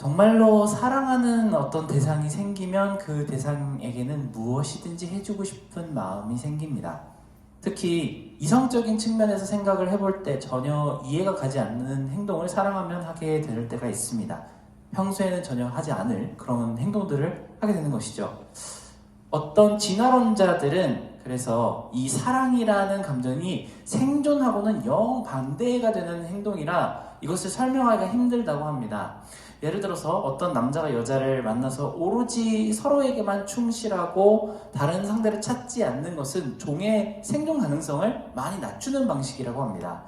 정말로 사랑하는 어떤 대상이 생기면 그 대상에게는 무엇이든지 해주고 싶은 마음이 생깁니다. 특히 이성적인 측면에서 생각을 해볼 때 전혀 이해가 가지 않는 행동을 사랑하면 하게 될 때가 있습니다. 평소에는 전혀 하지 않을 그런 행동들을 하게 되는 것이죠. 어떤 진화론자들은 그래서 이 사랑이라는 감정이 생존하고는 영 반대가 되는 행동이라 이것을 설명하기가 힘들다고 합니다. 예를 들어서 어떤 남자가 여자를 만나서 오로지 서로에게만 충실하고 다른 상대를 찾지 않는 것은 종의 생존 가능성을 많이 낮추는 방식이라고 합니다.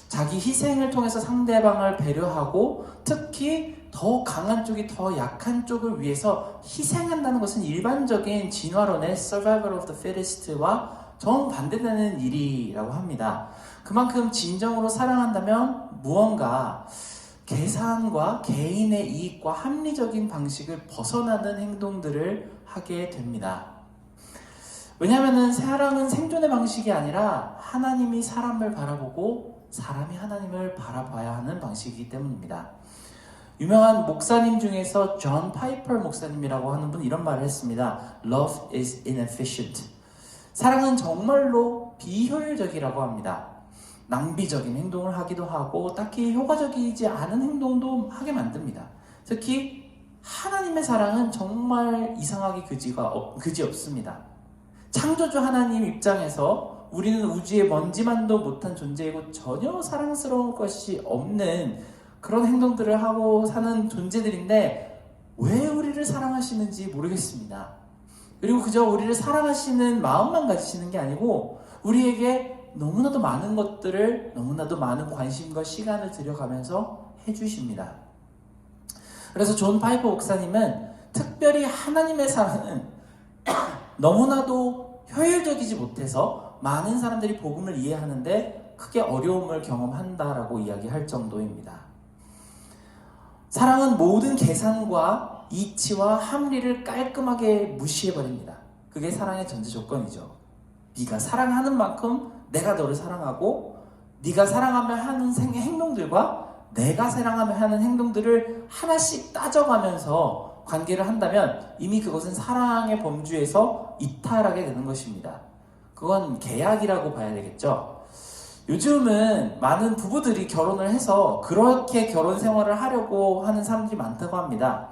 자기 희생을 통해서 상대방을 배려하고 특히 더 강한 쪽이 더 약한 쪽을 위해서 희생한다는 것은 일반적인 진화론의 survival of the fittest와 정반대되는 일이라고 합니다. 그만큼 진정으로 사랑한다면 무언가 계산과 개인의 이익과 합리적인 방식을 벗어나는 행동들을 하게 됩니다. 왜냐하면 사랑은 생존의 방식이 아니라 하나님이 사람을 바라보고 사람이 하나님을 바라봐야 하는 방식이기 때문입니다. 유명한 목사님 중에서 존 파이퍼 목사님이라고 하는 분이 이런 말을 했습니다. Love is inefficient. 사랑은 정말로 비효율적이라고 합니다. 낭비적인 행동을 하기도 하고 딱히 효과적이지 않은 행동도 하게 만듭니다. 특히 하나님의 사랑은 정말 이상하게 그지 없습니다. 창조주 하나님 입장에서 우리는 우주의 먼지만도 못한 존재이고 전혀 사랑스러운 것이 없는 그런 행동들을 하고 사는 존재들인데 왜 우리를 사랑하시는지 모르겠습니다. 그리고 그저 우리를 사랑하시는 마음만 가지시는 게 아니고 우리에게 너무나도 많은 것들을 너무나도 많은 관심과 시간을 들여가면서 해주십니다. 그래서 존 파이퍼 목사님은 특별히 하나님의 사랑은 너무나도 효율적이지 못해서 많은 사람들이 복음을 이해하는데 크게 어려움을 경험한다라고 이야기할 정도입니다. 사랑은 모든 계산과 이치와 합리를 깔끔하게 무시해버립니다. 그게 사랑의 전제 조건이죠. 네가 사랑하는 만큼 내가 너를 사랑하고 네가 사랑하며 하는 행동들과 내가 사랑하며 하는 행동들을 하나씩 따져가면서 관계를 한다면 이미 그것은 사랑의 범주에서 이탈하게 되는 것입니다. 그건 계약이라고 봐야 되겠죠. 요즘은 많은 부부들이 결혼을 해서 그렇게 결혼 생활을 하려고 하는 사람들이 많다고 합니다.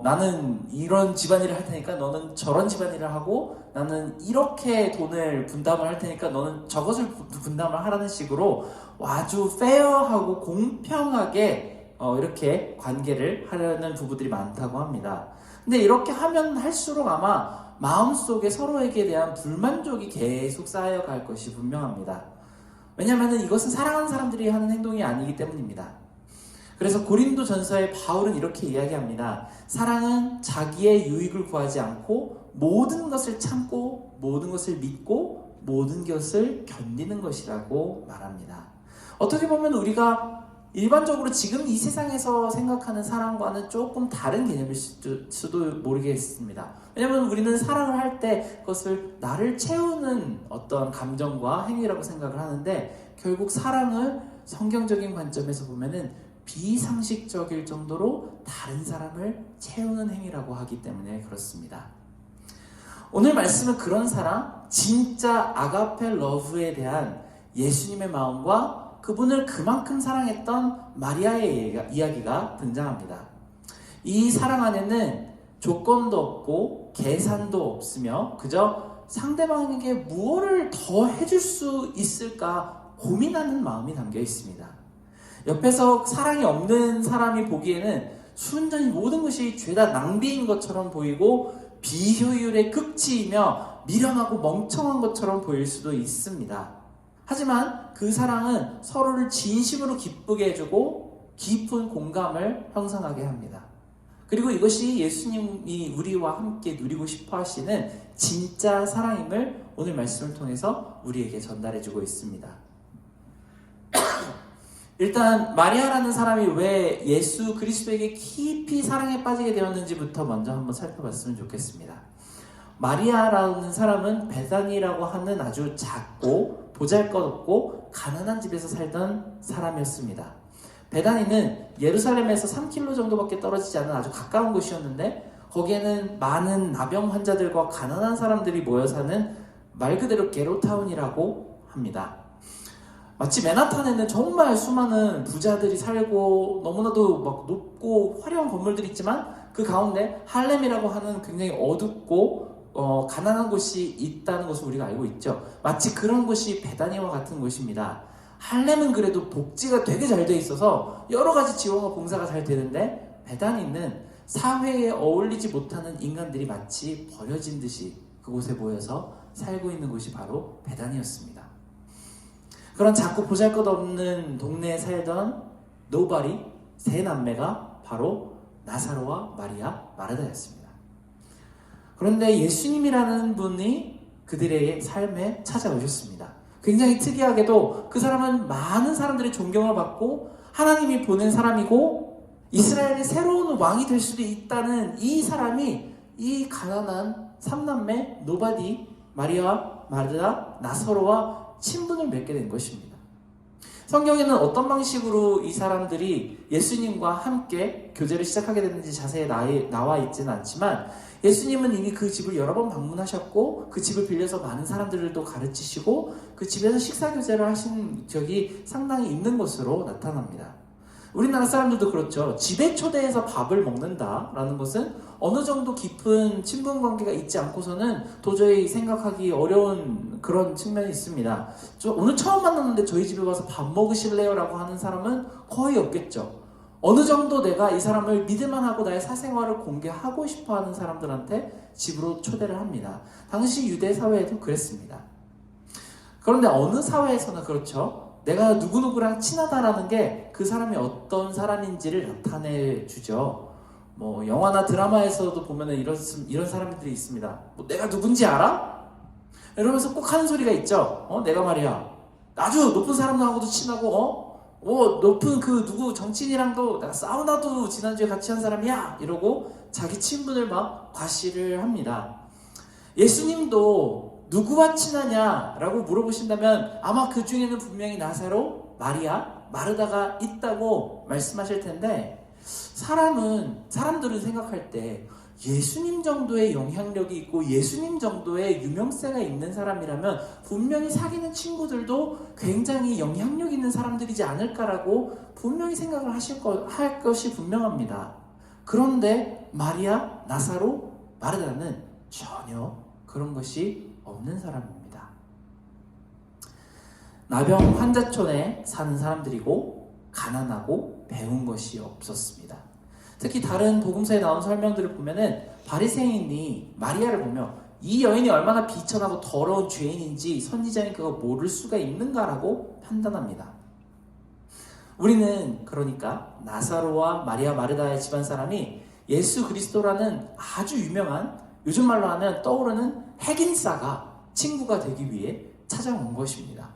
나는 이런 집안일을 할 테니까 너는 저런 집안일을 하고 나는 이렇게 돈을 분담을 할 테니까 너는 저것을 분담을 하라는 식으로 아주 페어하고 공평하게 이렇게 관계를 하려는 부부들이 많다고 합니다. 근데 이렇게 하면 할수록 아마 마음속에 서로에게 대한 불만족이 계속 쌓여갈 것이 분명합니다. 왜냐하면 이것은 사랑하는 사람들이 하는 행동이 아니기 때문입니다. 그래서 고린도전서의 바울은 이렇게 이야기합니다. 사랑은 자기의 유익을 구하지 않고 모든 것을 참고 모든 것을 믿고 모든 것을 견디는 것이라고 말합니다. 어떻게 보면 우리가 일반적으로 지금 이 세상에서 생각하는 사랑과는 조금 다른 개념일 수도 모르겠습니다. 왜냐하면 우리는 사랑을 할 때 그것을 나를 채우는 어떤 감정과 행위라고 생각을 하는데 결국 사랑을 성경적인 관점에서 보면은 비상식적일 정도로 다른 사람을 채우는 행위라고 하기 때문에 그렇습니다. 오늘 말씀은 그런 사랑, 진짜 아가페 러브에 대한 예수님의 마음과 그분을 그만큼 사랑했던 마리아의 이야기가 등장합니다. 이 사랑 안에는 조건도 없고 계산도 없으며 그저 상대방에게 무엇을 더 해줄 수 있을까 고민하는 마음이 담겨 있습니다. 옆에서 사랑이 없는 사람이 보기에는 순전히 모든 것이 죄다 낭비인 것처럼 보이고 비효율의 극치이며 미련하고 멍청한 것처럼 보일 수도 있습니다. 하지만 그 사랑은 서로를 진심으로 기쁘게 해주고 깊은 공감을 형성하게 합니다. 그리고 이것이 예수님이 우리와 함께 누리고 싶어 하시는 진짜 사랑임을 오늘 말씀을 통해서 우리에게 전달해주고 있습니다. 일단 마리아라는 사람이 왜 예수 그리스도에게 깊이 사랑에 빠지게 되었는지부터 먼저 한번 살펴봤으면 좋겠습니다. 마리아라는 사람은 베다니라고 하는 아주 작고 보잘것없고 가난한 집에서 살던 사람이었습니다. 베다니는 예루살렘에서 3km 정도밖에 떨어지지 않은 아주 가까운 곳이었는데 거기에는 많은 나병 환자들과 가난한 사람들이 모여 사는 말 그대로 게로타운이라고 합니다. 마치 맨하탄에는 정말 수많은 부자들이 살고 너무나도 막 높고 화려한 건물들이 있지만 그 가운데 할렘이라고 하는 굉장히 어둡고 가난한 곳이 있다는 것을 우리가 알고 있죠. 마치 그런 곳이 베다니와 같은 곳입니다. 할렘은 그래도 복지가 되게 잘 돼 있어서 여러 가지 지원과 봉사가 잘 되는데 베다니는 사회에 어울리지 못하는 인간들이 마치 버려진 듯이 그곳에 모여서 살고 있는 곳이 바로 베다니였습니다. 그런 작고 보잘것없는 동네에 살던 노바리 세 남매가 바로 나사로와 마리아, 마르다였습니다. 그런데 예수님이라는 분이 그들의 삶에 찾아오셨습니다. 굉장히 특이하게도 그 사람은 많은 사람들의 존경을 받고 하나님이 보낸 사람이고 이스라엘의 새로운 왕이 될 수도 있다는 이 사람이 이 가난한 삼남매 노바디, 마리아, 마르다, 나사로와 친분을 맺게 된 것입니다. 성경에는 어떤 방식으로 이 사람들이 예수님과 함께 교제를 시작하게 됐는지 자세히 나와 있지는 않지만 예수님은 이미 그 집을 여러 번 방문하셨고 그 집을 빌려서 많은 사람들도 가르치시고 그 집에서 식사 교제를 하신 적이 상당히 있는 것으로 나타납니다. 우리나라 사람들도 그렇죠. 집에 초대해서 밥을 먹는다라는 것은 어느 정도 깊은 친분 관계가 있지 않고서는 도저히 생각하기 어려운 그런 측면이 있습니다. 오늘 처음 만났는데 저희 집에 와서 밥 먹으실래요? 라고 하는 사람은 거의 없겠죠. 어느 정도 내가 이 사람을 믿을만하고 나의 사생활을 공개하고 싶어하는 사람들한테 집으로 초대를 합니다. 당시 유대 사회에도 그랬습니다. 그런데 어느 사회에서는 그렇죠. 내가 누구누구랑 친하다라는 게 그 사람이 어떤 사람인지를 나타내 주죠. 뭐 영화나 드라마에서도 보면은 이런 사람들이 있습니다. 뭐 내가 누군지 알아? 이러면서 꼭 하는 소리가 있죠. 내가 말이야 아주 높은 사람하고도 친하고 높은 그 누구 정치인이랑도 내가 사우나도 지난주에 같이 한 사람이야 이러고 자기 친분을 막 과시를 합니다. 예수님도 누구와 친하냐라고 물어보신다면 아마 그 중에는 분명히 나사로, 마리아, 마르다가 있다고 말씀하실 텐데 사람들은 생각할 때 예수님 정도의 영향력이 있고 예수님 정도의 유명세가 있는 사람이라면 분명히 사귀는 친구들도 굉장히 영향력 있는 사람들이지 않을까라고 분명히 생각을 할 것이 분명합니다. 그런데 마리아, 나사로, 마르다는 전혀 그런 것이 없는 사람입니다. 나병 환자촌에 사는 사람들이고 가난하고 배운 것이 없었습니다. 특히 다른 복음서에 나온 설명들을 보면은 바리새인이 마리아를 보며 이 여인이 얼마나 비천하고 더러운 죄인인지 선지자인 그가 모를 수가 있는가라고 판단합니다. 우리는 그러니까 나사로와 마리아 마르다의 집안 사람이 예수 그리스도라는 아주 유명한 요즘 말로 하면 떠오르는 핵인싸가 친구가 되기 위해 찾아온 것입니다.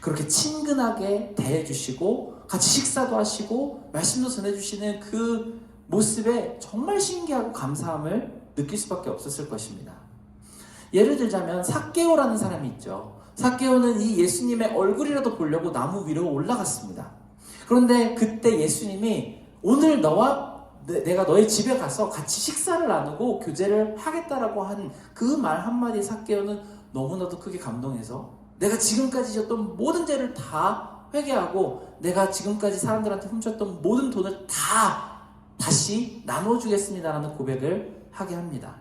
그렇게 친근하게 대해주시고 같이 식사도 하시고 말씀도 전해주시는 그 모습에 정말 신기하고 감사함을 느낄 수밖에 없었을 것입니다. 예를 들자면 삭개오라는 사람이 있죠. 삭개오는 이 예수님의 얼굴이라도 보려고 나무 위로 올라갔습니다. 그런데 그때 예수님이 오늘 내가 너의 집에 가서 같이 식사를 나누고 교제를 하겠다라고 한 그 말 한마디에 삭개오는 너무나도 크게 감동해서 내가 지금까지 졌던 모든 죄를 다 회개하고 내가 지금까지 사람들한테 훔쳤던 모든 돈을 다시 나눠주겠습니다라는 고백을 하게 합니다.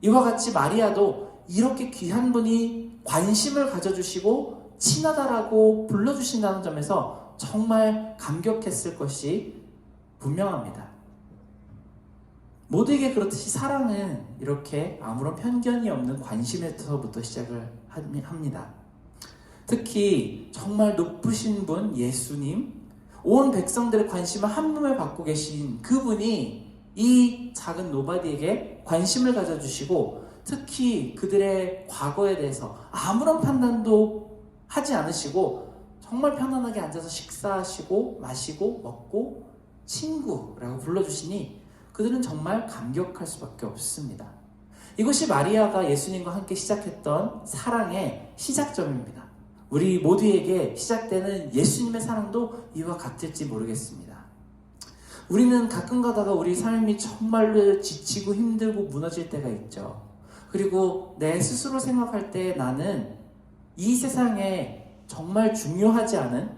이와 같이 마리아도 이렇게 귀한 분이 관심을 가져주시고 친하다라고 불러주신다는 점에서 정말 감격했을 것이 분명합니다. 모두에게 그렇듯이 사랑은 이렇게 아무런 편견이 없는 관심에서부터 시작을 합니다. 특히 정말 높으신 분 예수님, 온 백성들의 관심을 한몸에 받고 계신 그분이 이 작은 노바디에게 관심을 가져주시고 특히 그들의 과거에 대해서 아무런 판단도 하지 않으시고 정말 편안하게 앉아서 식사하시고 마시고 먹고 친구라고 불러주시니 그들은 정말 감격할 수밖에 없습니다. 이것이 마리아가 예수님과 함께 시작했던 사랑의 시작점입니다. 우리 모두에게 시작되는 예수님의 사랑도 이와 같을지 모르겠습니다. 우리는 가끔 가다가 우리 삶이 정말로 지치고 힘들고 무너질 때가 있죠. 그리고 내 스스로 생각할 때 나는 이 세상에 정말 중요하지 않은,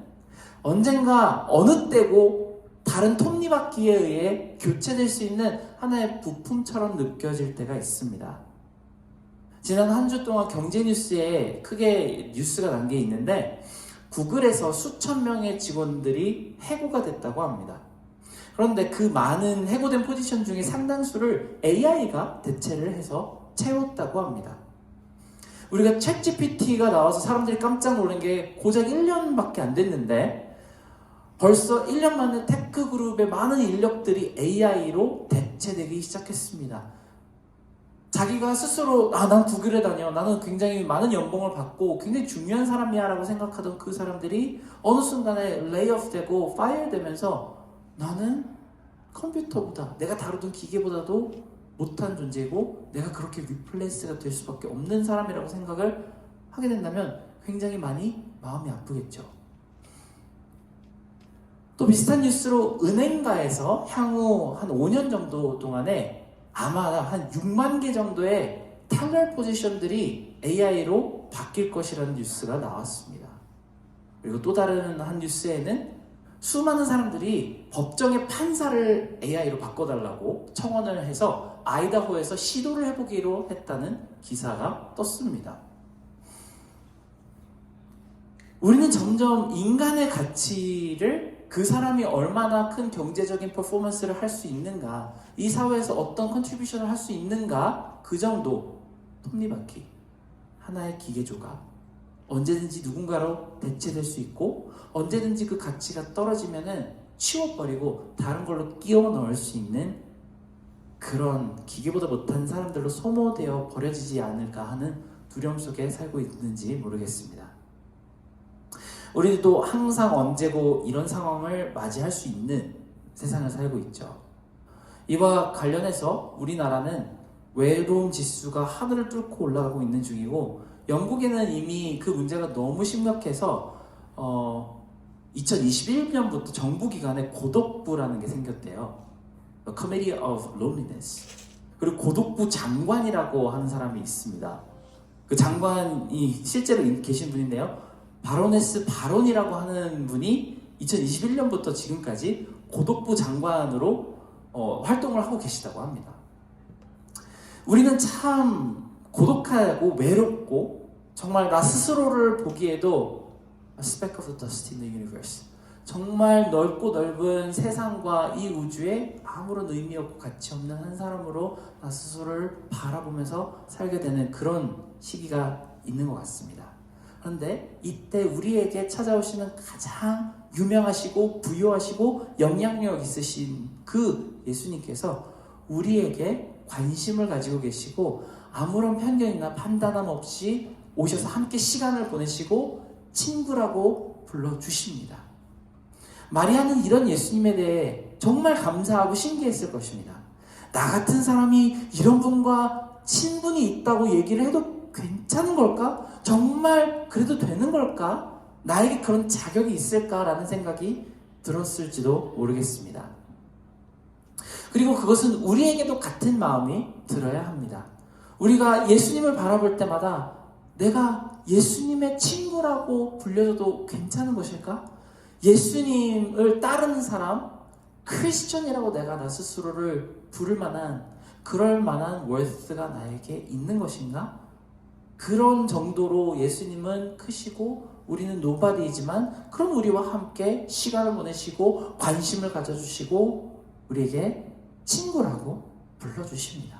언젠가 어느 때고 다른 톱니바퀴에 의해 교체될 수 있는 하나의 부품처럼 느껴질 때가 있습니다. 지난 한 주 동안 경제 뉴스에 크게 뉴스가 난 게 있는데, 구글에서 수천 명의 직원들이 해고가 됐다고 합니다. 그런데 그 많은 해고된 포지션 중에 상당수를 AI가 대체를 해서 채웠다고 합니다. 우리가 챗GPT가 나와서 사람들이 깜짝 놀란 게 고작 1년밖에 안 됐는데 벌써 1년 만에 테크그룹의 많은 인력들이 AI로 대체되기 시작했습니다. 자기가 스스로 난 구글에 다녀, 나는 굉장히 많은 연봉을 받고 굉장히 중요한 사람이야 라고 생각하던 그 사람들이 어느 순간에 레이오프 되고 파이어 되면서 나는 컴퓨터보다, 내가 다루던 기계보다도 못한 존재고 내가 그렇게 리플레이스가 될 수밖에 없는 사람이라고 생각을 하게 된다면 굉장히 많이 마음이 아프겠죠. 또 비슷한 뉴스로 은행가에서 향후 한 5년 정도 동안에 아마 한 6만 개 정도의 텔러 포지션들이 AI로 바뀔 것이라는 뉴스가 나왔습니다. 그리고 또 다른 한 뉴스에는 수많은 사람들이 법정의 판사를 AI로 바꿔달라고 청원을 해서 아이다호에서 시도를 해보기로 했다는 기사가 떴습니다. 우리는 점점 인간의 가치를 그 사람이 얼마나 큰 경제적인 퍼포먼스를 할 수 있는가, 이 사회에서 어떤 컨트리뷰션을 할 수 있는가, 그 정도 톱니바퀴, 하나의 기계조각, 언제든지 누군가로 대체될 수 있고 언제든지 그 가치가 떨어지면은 치워버리고 다른 걸로 끼워 넣을 수 있는 그런 기계보다 못한 사람들로 소모되어 버려지지 않을까 하는 두려움 속에 살고 있는지 모르겠습니다. 우리도 항상 언제고 이런 상황을 맞이할 수 있는 세상을 살고 있죠. 이와 관련해서 우리나라는 외로움 지수가 하늘을 뚫고 올라가고 있는 중이고, 영국에는 이미 그 문제가 너무 심각해서 2021년부터 정부기관에 고독부라는 게 생겼대요. The Committee of Loneliness. 그리고 고독부 장관이라고 하는 사람이 있습니다. 그 장관이 실제로 계신 분인데요. 바로네스 바론이라고 하는 분이 2021년부터 지금까지 고독부 장관으로 활동을 하고 계시다고 합니다. 우리는 참 고독하고 외롭고 정말 나 스스로를 보기에도 a speck of dust in the universe, 정말 넓고 넓은 세상과 이 우주에 아무런 의미 없고 가치 없는 한 사람으로 나 스스로를 바라보면서 살게 되는 그런 시기가 있는 것 같습니다. 그런데 이때 우리에게 찾아오시는 가장 유명하시고 부유하시고 영향력 있으신 그 예수님께서 우리에게 관심을 가지고 계시고 아무런 편견이나 판단함 없이 오셔서 함께 시간을 보내시고 친구라고 불러주십니다. 마리아는 이런 예수님에 대해 정말 감사하고 신기했을 것입니다. 나 같은 사람이 이런 분과 친분이 있다고 얘기를 해도 괜찮은 걸까? 정말 그래도 되는 걸까? 나에게 그런 자격이 있을까라는 생각이 들었을지도 모르겠습니다. 그리고 그것은 우리에게도 같은 마음이 들어야 합니다. 우리가 예수님을 바라볼 때마다 내가 예수님의 친구라고 불려줘도 괜찮은 것일까? 예수님을 따르는 사람, 크리스천이라고 내가 나 스스로를 부를 만한, 그럴 만한 월스가 나에게 있는 것인가? 그런 정도로 예수님은 크시고 우리는 노바디이지만 그런 우리와 함께 시간을 보내시고 관심을 가져주시고 우리에게 친구라고 불러주십니다.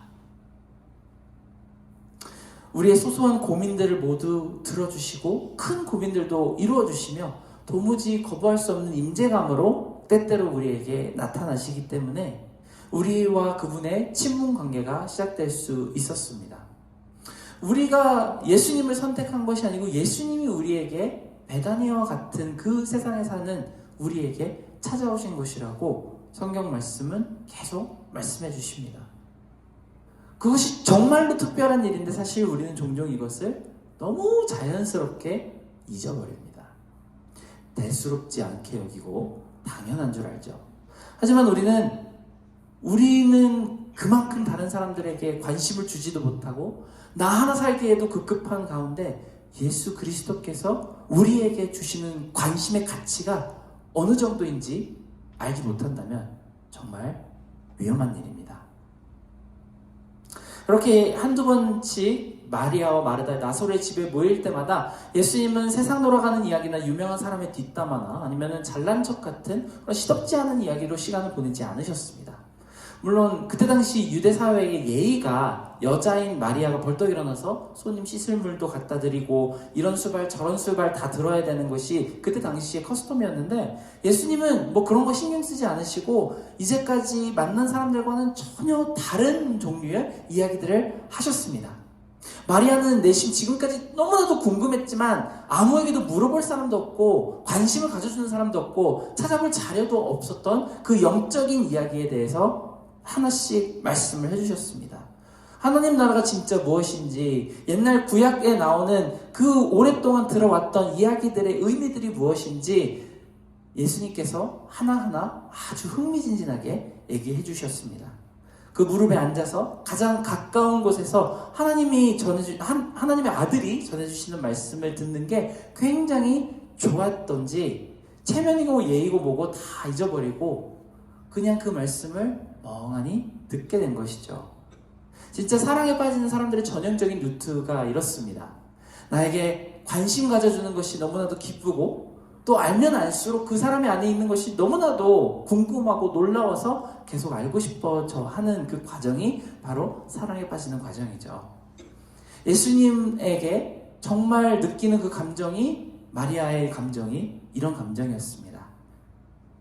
우리의 소소한 고민들을 모두 들어주시고 큰 고민들도 이루어주시며 도무지 거부할 수 없는 임재감으로 때때로 우리에게 나타나시기 때문에 우리와 그분의 친분 관계가 시작될 수 있었습니다. 우리가 예수님을 선택한 것이 아니고 예수님이 우리에게 베다니아와 같은 그 세상에 사는 우리에게 찾아오신 것이라고 성경 말씀은 계속 말씀해 주십니다. 그것이 정말로 특별한 일인데 사실 우리는 종종 이것을 너무 자연스럽게 잊어버립니다. 대수롭지 않게 여기고 당연한 줄 알죠. 하지만 우리는 그만큼 다른 사람들에게 관심을 주지도 못하고 나 하나 살기에도 급급한 가운데 예수 그리스도께서 우리에게 주시는 관심의 가치가 어느 정도인지 알지 못한다면 정말 위험한 일입니다. 그렇게 한두 번씩 마리아와 마르다 나사로의 집에 모일 때마다 예수님은 세상 돌아가는 이야기나 유명한 사람의 뒷담화나 아니면 잘난 척 같은 그런 시덥지 않은 이야기로 시간을 보내지 않으셨습니다. 물론 그때 당시 유대 사회의 예의가 여자인 마리아가 벌떡 일어나서 손님 씻을 물도 갖다 드리고 이런 수발 저런 수발 다 들어야 되는 것이 그때 당시의 커스텀이었는데 예수님은 뭐 그런 거 신경 쓰지 않으시고 이제까지 만난 사람들과는 전혀 다른 종류의 이야기들을 하셨습니다. 마리아는 내심 지금까지 너무나도 궁금했지만 아무에게도 물어볼 사람도 없고 관심을 가져주는 사람도 없고 찾아볼 자료도 없었던 그 영적인 이야기에 대해서 하나씩 말씀을 해주셨습니다. 하나님 나라가 진짜 무엇인지, 옛날 구약에 나오는 그 오랫동안 들어왔던 이야기들의 의미들이 무엇인지 예수님께서 하나하나 아주 흥미진진하게 얘기해 주셨습니다. 그 무릎에 앉아서 가장 가까운 곳에서 하나님의 아들이 전해주시는 말씀을 듣는 게 굉장히 좋았던지 체면이고 예의고 뭐고 다 잊어버리고 그냥 그 말씀을 멍하니 듣게 된 것이죠. 진짜 사랑에 빠지는 사람들의 전형적인 루트가 이렇습니다. 나에게 관심 가져주는 것이 너무나도 기쁘고 또 알면 알수록 그 사람의 안에 있는 것이 너무나도 궁금하고 놀라워서 계속 알고 싶어져 하는 그 과정이 바로 사랑에 빠지는 과정이죠. 예수님에게 정말 느끼는 그 감정이 마리아의 감정이 이런 감정이었습니다.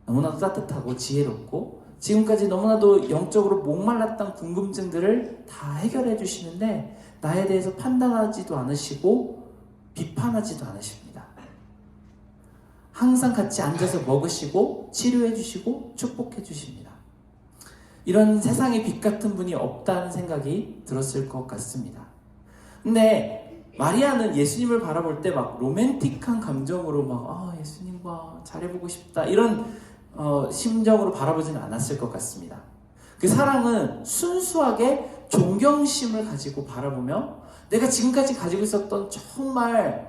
너무나도 따뜻하고 지혜롭고 지금까지 너무나도 영적으로 목말랐던 궁금증들을 다 해결해 주시는데 나에 대해서 판단하지도 않으시고 비판하지도 않으십니다. 항상 같이 앉아서 먹으시고 치료해 주시고 축복해 주십니다. 이런 세상에 빛 같은 분이 없다는 생각이 들었을 것 같습니다. 근데 마리아는 예수님을 바라볼 때 막 로맨틱한 감정으로 막 예수님과 잘해보고 싶다 이런 심정으로 바라보지는 않았을 것 같습니다. 그 사랑은 순수하게 존경심을 가지고 바라보며 내가 지금까지 가지고 있었던 정말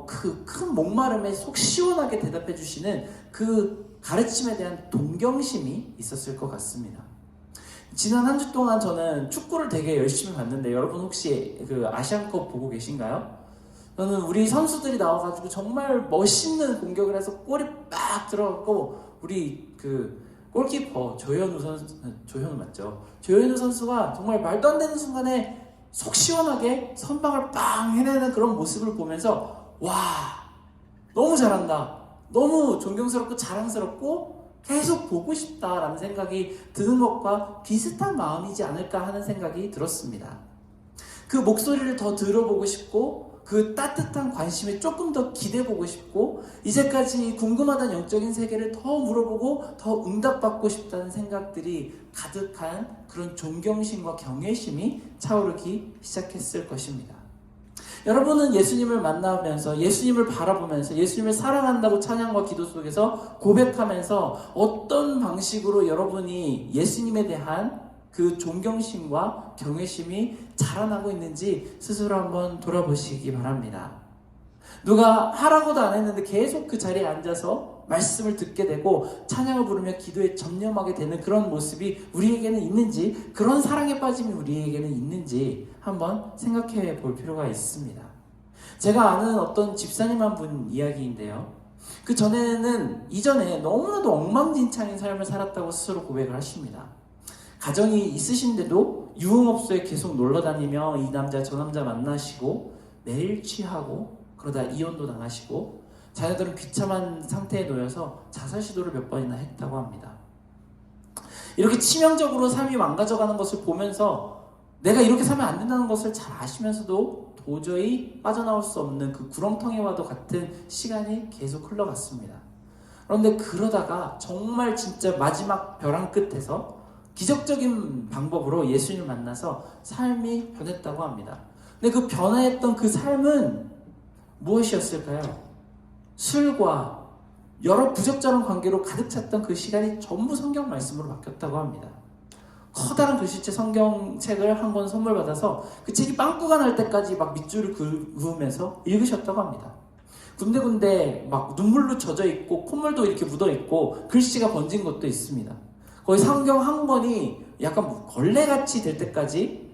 그 큰 목마름에 속 시원하게 대답해 주시는 그 가르침에 대한 동경심이 있었을 것 같습니다. 지난 한 주 동안 저는 축구를 되게 열심히 봤는데 여러분 혹시 그 아시안컵 보고 계신가요? 저는 우리 선수들이 나와가지고 정말 멋있는 공격을 해서 골이 빡 들어갔고 우리 그 골키퍼 조현우 맞죠? 조현우 선수가 정말 말도 안 되는 순간에 속 시원하게 선방을 빵 해내는 그런 모습을 보면서 와 너무 잘한다, 너무 존경스럽고 자랑스럽고 계속 보고 싶다라는 생각이 드는 것과 비슷한 마음이지 않을까 하는 생각이 들었습니다. 그 목소리를 더 들어보고 싶고 그 따뜻한 관심에 조금 더 기대보고 싶고 이제까지 궁금하던 영적인 세계를 더 물어보고 더 응답받고 싶다는 생각들이 가득한 그런 존경심과 경외심이 차오르기 시작했을 것입니다. 여러분은 예수님을 만나면서 예수님을 바라보면서 예수님을 사랑한다고 찬양과 기도 속에서 고백하면서 어떤 방식으로 여러분이 예수님에 대한 그 존경심과 경외심이 자라나고 있는지 스스로 한번 돌아보시기 바랍니다. 누가 하라고도 안 했는데 계속 그 자리에 앉아서 말씀을 듣게 되고 찬양을 부르며 기도에 전념하게 되는 그런 모습이 우리에게는 있는지, 그런 사랑에 빠짐이 우리에게는 있는지 한번 생각해 볼 필요가 있습니다. 제가 아는 어떤 집사님 한 분 이야기인데요. 그 이전에 너무나도 엉망진창인 삶을 살았다고 스스로 고백을 하십니다. 가정이 있으신데도 유흥업소에 계속 놀러 다니며 이 남자 저 남자 만나시고 매일 취하고 그러다 이혼도 당하시고 자녀들은 비참한 상태에 놓여서 자살 시도를 몇 번이나 했다고 합니다. 이렇게 치명적으로 삶이 망가져가는 것을 보면서 내가 이렇게 살면 안 된다는 것을 잘 아시면서도 도저히 빠져나올 수 없는 그 구렁텅이와도 같은 시간이 계속 흘러갔습니다. 그런데 그러다가 정말 진짜 마지막 벼랑 끝에서 기적적인 방법으로 예수님을 만나서 삶이 변했다고 합니다. 근데 그 변화했던 그 삶은 무엇이었을까요? 술과 여러 부적절한 관계로 가득 찼던 그 시간이 전부 성경 말씀으로 바뀌었다고 합니다. 커다란 글씨체 성경책을 한 권 선물 받아서 그 책이 빵꾸가 날 때까지 막 밑줄을 그으면서 읽으셨다고 합니다. 군데군데 막 눈물로 젖어 있고 콧물도 이렇게 묻어 있고 글씨가 번진 것도 있습니다. 거의 성경 한 권이 약간 걸레같이 될 때까지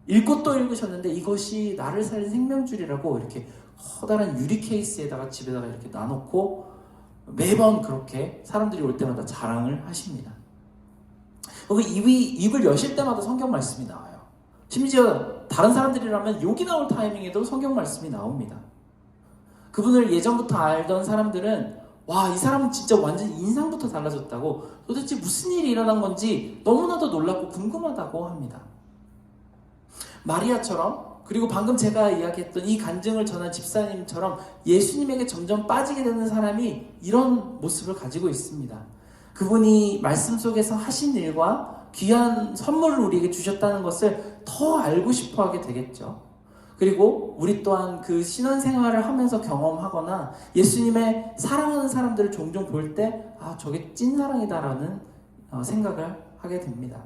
읽고 또 읽으셨는데, 이것이 나를 살린 생명줄이라고 이렇게 커다란 유리 케이스에다가 집에다가 이렇게 놔놓고 매번 그렇게 사람들이 올 때마다 자랑을 하십니다. 입을 여실 때마다 성경 말씀이 나와요. 심지어 다른 사람들이라면 욕이 나올 타이밍에도 성경 말씀이 나옵니다. 그분을 예전부터 알던 사람들은 와, 이 사람은 진짜 완전 인상부터 달라졌다고, 도대체 무슨 일이 일어난 건지 너무나도 놀랍고 궁금하다고 합니다. 마리아처럼, 그리고 방금 제가 이야기했던 이 간증을 전한 집사님처럼 예수님에게 점점 빠지게 되는 사람이 이런 모습을 가지고 있습니다. 그분이 말씀 속에서 하신 일과 귀한 선물을 우리에게 주셨다는 것을 더 알고 싶어 하게 되겠죠. 그리고 우리 또한 그 신앙생활을 하면서 경험하거나 예수님의 사랑하는 사람들을 종종 볼 때 저게 찐사랑이다라는 생각을 하게 됩니다.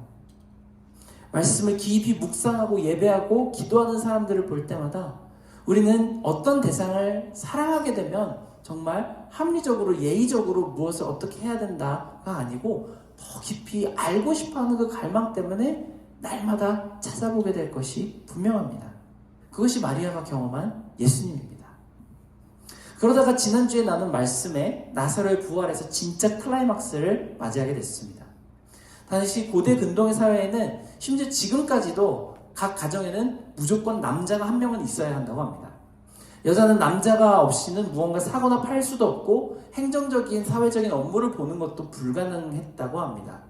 말씀을 깊이 묵상하고 예배하고 기도하는 사람들을 볼 때마다 우리는 어떤 대상을 사랑하게 되면 정말 합리적으로 예의적으로 무엇을 어떻게 해야 된다가 아니고 더 깊이 알고 싶어하는 그 갈망 때문에 날마다 찾아보게 될 것이 분명합니다. 그것이 마리아가 경험한 예수님입니다. 그러다가 지난주에 나눈 말씀에 나사로의 부활에서 진짜 클라이막스를 맞이하게 됐습니다. 당시 고대 근동의 사회에는 심지어 지금까지도 각 가정에는 무조건 남자가 한 명은 있어야 한다고 합니다. 여자는 남자가 없이는 무언가 사거나 팔 수도 없고 행정적인 사회적인 업무를 보는 것도 불가능했다고 합니다.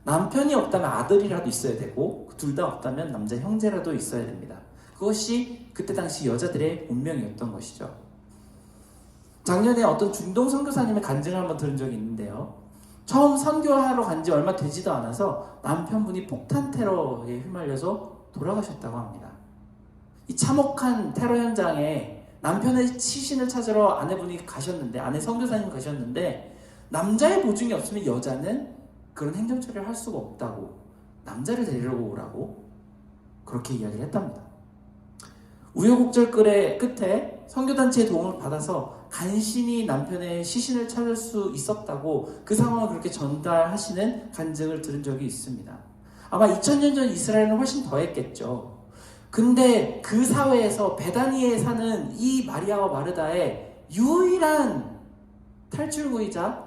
남편이 없다면 아들이라도 있어야 되고 둘 다 없다면 남자 형제라도 있어야 됩니다. 그것이 그때 당시 여자들의 운명이었던 것이죠. 작년에 어떤 중동 선교사님의 간증을 한번 들은 적이 있는데요. 처음 선교하러 간 지 얼마 되지도 않아서 남편분이 폭탄 테러에 휘말려서 돌아가셨다고 합니다. 이 참혹한 테러 현장에 남편의 시신을 찾으러 아내분이 가셨는데, 아내 선교사님 가셨는데, 남자의 보증이 없으면 여자는 그런 행정 처리를 할 수가 없다고, 남자를 데리러 오라고 그렇게 이야기를 했답니다. 우여곡절 끝에 선교단체의 도움을 받아서 간신히 남편의 시신을 찾을 수 있었다고 그 상황을 그렇게 전달하시는 간증을 들은 적이 있습니다. 아마 2000년 전 이스라엘은 훨씬 더 했겠죠. 근데 그 사회에서 베다니에 사는 이 마리아와 마르다의 유일한 탈출구이자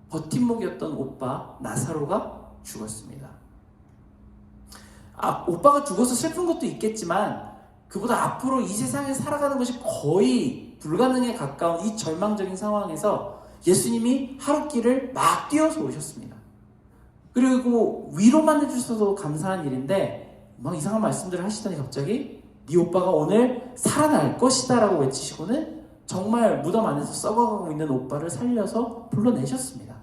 버팀목이었던 오빠 나사로가 죽었습니다. 오빠가 죽어서 슬픈 것도 있겠지만 그보다 앞으로 이 세상에 살아가는 것이 거의 불가능에 가까운 이 절망적인 상황에서 예수님이 하루길을 막 뛰어서 오셨습니다. 그리고 위로만 해주셔도 감사한 일인데 막 이상한 말씀들을 하시더니 갑자기 네 오빠가 오늘 살아날 것이다 라고 외치시고는 정말 무덤 안에서 썩어가고 있는 오빠를 살려서 불러내셨습니다.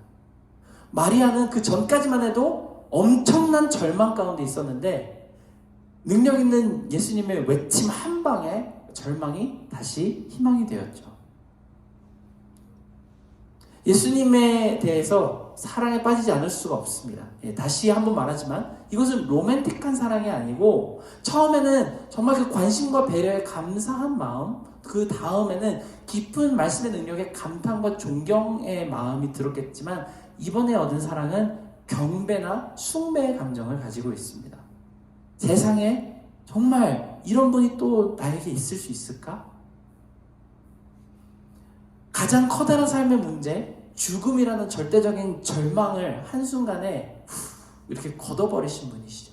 마리아는 그 전까지만 해도 엄청난 절망 가운데 있었는데 능력 있는 예수님의 외침 한 방에 절망이 다시 희망이 되었죠. 예수님에 대해서 사랑에 빠지지 않을 수가 없습니다. 다시 한번 말하지만 이것은 로맨틱한 사랑이 아니고 처음에는 정말 그 관심과 배려에 감사한 마음, 그 다음에는 깊은 말씀의 능력에 감탄과 존경의 마음이 들었겠지만 이번에 얻은 사랑은 경배나 숭배의 감정을 가지고 있습니다. 세상에 정말 이런 분이 또 나에게 있을 수 있을까? 가장 커다란 삶의 문제, 죽음이라는 절대적인 절망을 한순간에 이렇게 걷어버리신 분이시죠.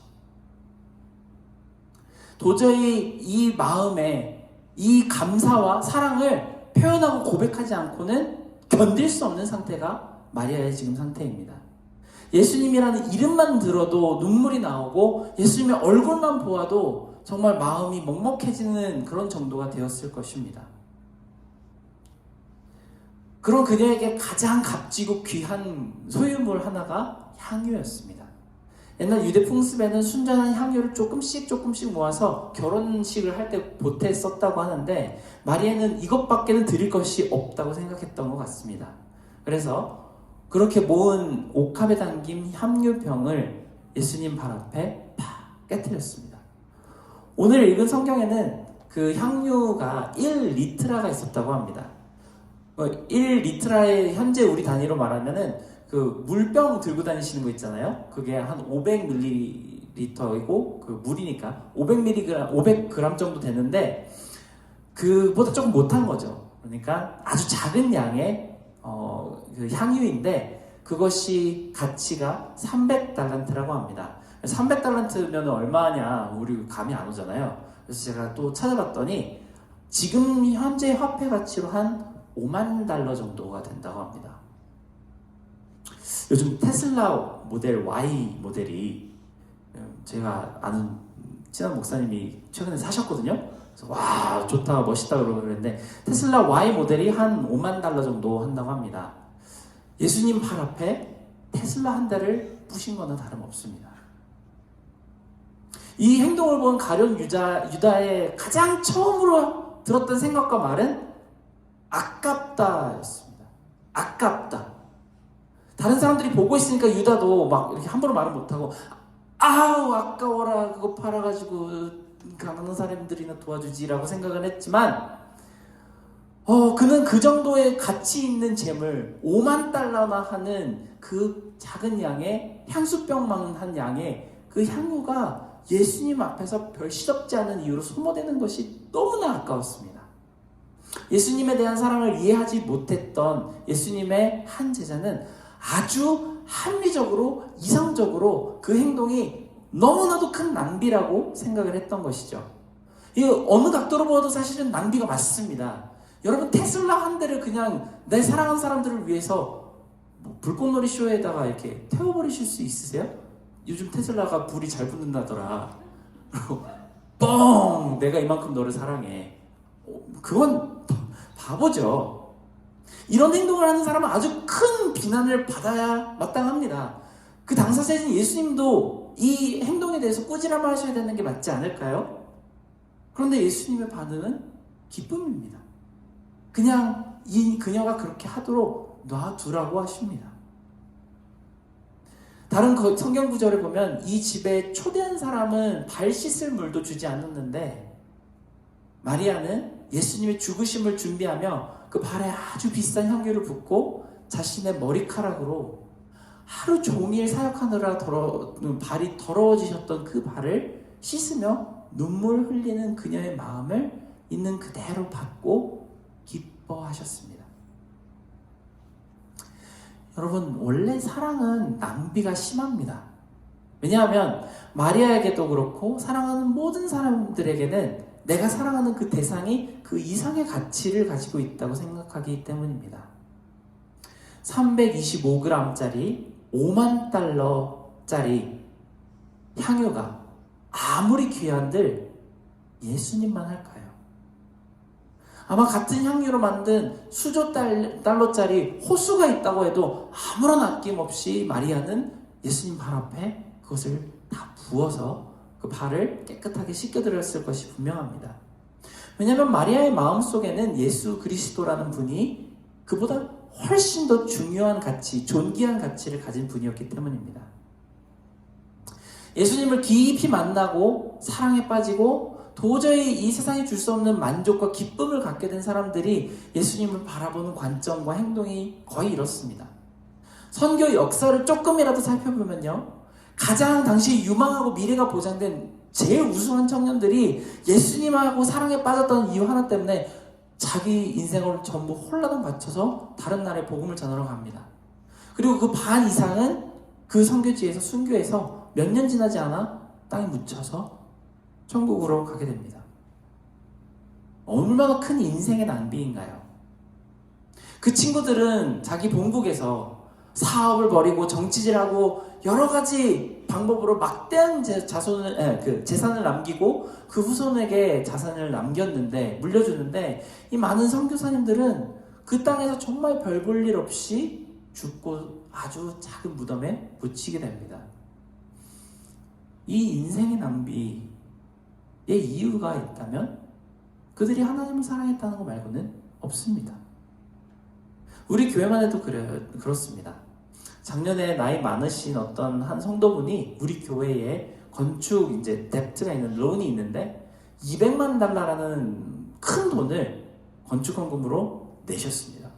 도저히 이 마음에 이 감사와 사랑을 표현하고 고백하지 않고는 견딜 수 없는 상태가 마리아의 지금 상태입니다. 예수님이라는 이름만 들어도 눈물이 나오고 예수님의 얼굴만 보아도 정말 마음이 먹먹해지는 그런 정도가 되었을 것입니다. 그런 그녀에게 가장 값지고 귀한 소유물 하나가 향유였습니다. 옛날 유대 풍습에는 순전한 향유를 조금씩 모아서 결혼식을 할 때 보태에 썼다고 하는데, 마리아는 이것밖에는 드릴 것이 없다고 생각했던 것 같습니다. 그래서 그렇게 모은 옥합에 담긴 향유병을 예수님 발 앞에 팍 깨뜨렸습니다. 오늘 읽은 성경에는 그 향유가 1리트라가 있었다고 합니다. 1리트라의 현재 우리 단위로 말하면은 그 물병 들고 다니시는 거 있잖아요. 그게 한 500ml이고 그 물이니까 500g 정도 되는데, 그보다 조금 못한 거죠. 그러니까 아주 작은 양의 그 향유인데, 그것이 가치가 300달란트라고 합니다. 300달란트면 얼마냐 우리 감이 안 오잖아요. 그래서 제가 또 찾아봤더니 지금 현재 화폐 가치로 한 5만 달러 정도가 된다고 합니다. 요즘 테슬라 모델 Y 모델이, 제가 아는 친한 목사님이 최근에 사셨거든요. 그래서 와 좋다 멋있다 그러고 그랬는데, 테슬라 Y 모델이 한 5만 달러 정도 한다고 합니다. 예수님 발 앞에 테슬라 한 대를 부신 거는 다름없습니다. 이 행동을 본 가룟 유다의 가장 처음으로 들었던 생각과 말은 아깝다였습니다. 아깝다. 다른 사람들이 보고 있으니까 유다도 막 이렇게 함부로 말을 못하고, 아우 아까워라, 그거 팔아가지고 가난한 사람들이나 도와주지라고 생각을 했지만, 그는 그 정도의 가치 있는 재물 5만 달러나 하는 그 작은 양의 향수병만 한 양의 그 향유가 예수님 앞에서 별 시덥지 않은 이유로 소모되는 것이 너무나 아까웠습니다. 예수님에 대한 사랑을 이해하지 못했던 예수님의 한 제자는 아주 합리적으로 이성적으로 그 행동이 너무나도 큰 낭비라고 생각을 했던 것이죠. 이 어느 각도로 보아도 사실은 낭비가 맞습니다. 여러분, 테슬라 한 대를 그냥 내 사랑하는 사람들을 위해서 불꽃놀이 쇼에다가 이렇게 태워버리실 수 있으세요? 요즘 테슬라가 불이 잘 붙는다더라. 그리고 뻥! 내가 이만큼 너를 사랑해. 그건 바보죠. 이런 행동을 하는 사람은 아주 큰 비난을 받아야 마땅합니다. 그 당사자인 예수님도 이 행동에 대해서 꾸지람을 하셔야 되는 게 맞지 않을까요? 그런데 예수님의 반응은 기쁨입니다. 그냥 그녀가 그렇게 하도록 놔두라고 하십니다. 다른 성경 구절을 보면 이 집에 초대한 사람은 발 씻을 물도 주지 않았는데, 마리아는 예수님의 죽으심을 준비하며 그 발에 아주 비싼 향유를 붓고 자신의 머리카락으로 하루 종일 사역하느라 발이 더러워지셨던 그 발을 씻으며 눈물 흘리는 그녀의 마음을 있는 그대로 받고 기뻐하셨습니다. 여러분, 원래 사랑은 낭비가 심합니다. 왜냐하면 마리아에게도 그렇고 사랑하는 모든 사람들에게는 내가 사랑하는 그 대상이 그 이상의 가치를 가지고 있다고 생각하기 때문입니다. 325g짜리 5만 달러짜리 향유가 아무리 귀한들 예수님만 할까요? 아마 같은 향유로 만든 수조 달러짜리 호수가 있다고 해도 아무런 아낌없이 마리아는 예수님 발 앞에 그것을 다 부어서 그 발을 깨끗하게 씻겨드렸을 것이 분명합니다. 왜냐하면 마리아의 마음속에는 예수 그리스도라는 분이 그보다 훨씬 더 중요한 가치, 존귀한 가치를 가진 분이었기 때문입니다. 예수님을 깊이 만나고 사랑에 빠지고 도저히 이 세상에 줄 수 없는 만족과 기쁨을 갖게 된 사람들이 예수님을 바라보는 관점과 행동이 거의 이렇습니다. 선교 역사를 조금이라도 살펴보면요, 가장 당시 유망하고 미래가 보장된 제일 우수한 청년들이 예수님하고 사랑에 빠졌던 이유 하나 때문에 자기 인생을 전부 홀라당 바쳐서 다른 나라에 복음을 전하러 갑니다. 그리고 그 반 이상은 그 선교지에서 순교해서 몇 년 지나지 않아 땅에 묻혀서 천국으로 가게 됩니다. 얼마나 큰 인생의 낭비인가요? 그 친구들은 자기 본국에서 사업을 벌이고 정치질하고 여러 가지 방법으로 막대한 재산을 남기고 그 후손에게 자산을 남겼는데, 물려주는데, 이 많은 선교사님들은 그 땅에서 정말 별 볼 일 없이 죽고 아주 작은 무덤에 묻히게 됩니다. 이 인생의 낭비의 이유가 있다면 그들이 하나님을 사랑했다는 것 말고는 없습니다. 우리 교회만 해도 그렇습니다. 작년에 나이 많으신 어떤 한 성도분이 우리 교회에 건축 이제 뎁트가 있는 론이 있는데 200만 달러라는 큰 돈을 건축 헌금으로 내셨습니다.